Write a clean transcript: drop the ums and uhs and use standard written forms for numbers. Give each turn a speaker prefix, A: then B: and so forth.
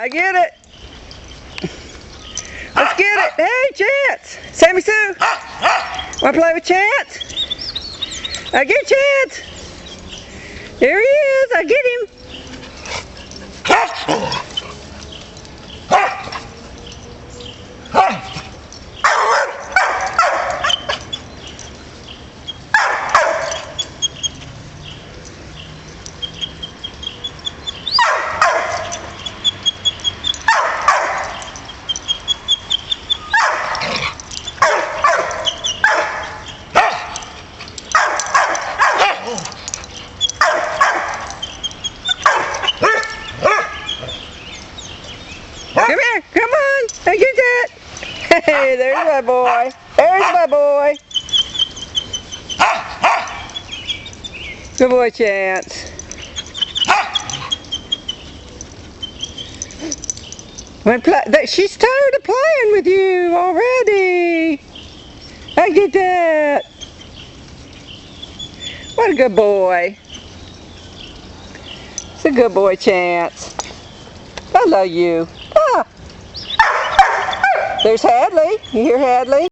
A: I get it. Let's get it. Hey, Chance. Sammy Sue. Want to play with Chance? I get Chance. There he is. I get him. Come here, come on, I get that. Hey, there's my boy. There's my boy. Good boy, Chance. She's tired of playing with you already. I get that. What a good boy. It's a good boy, Chance. I love you. Ah. There's Hadley. You hear Hadley?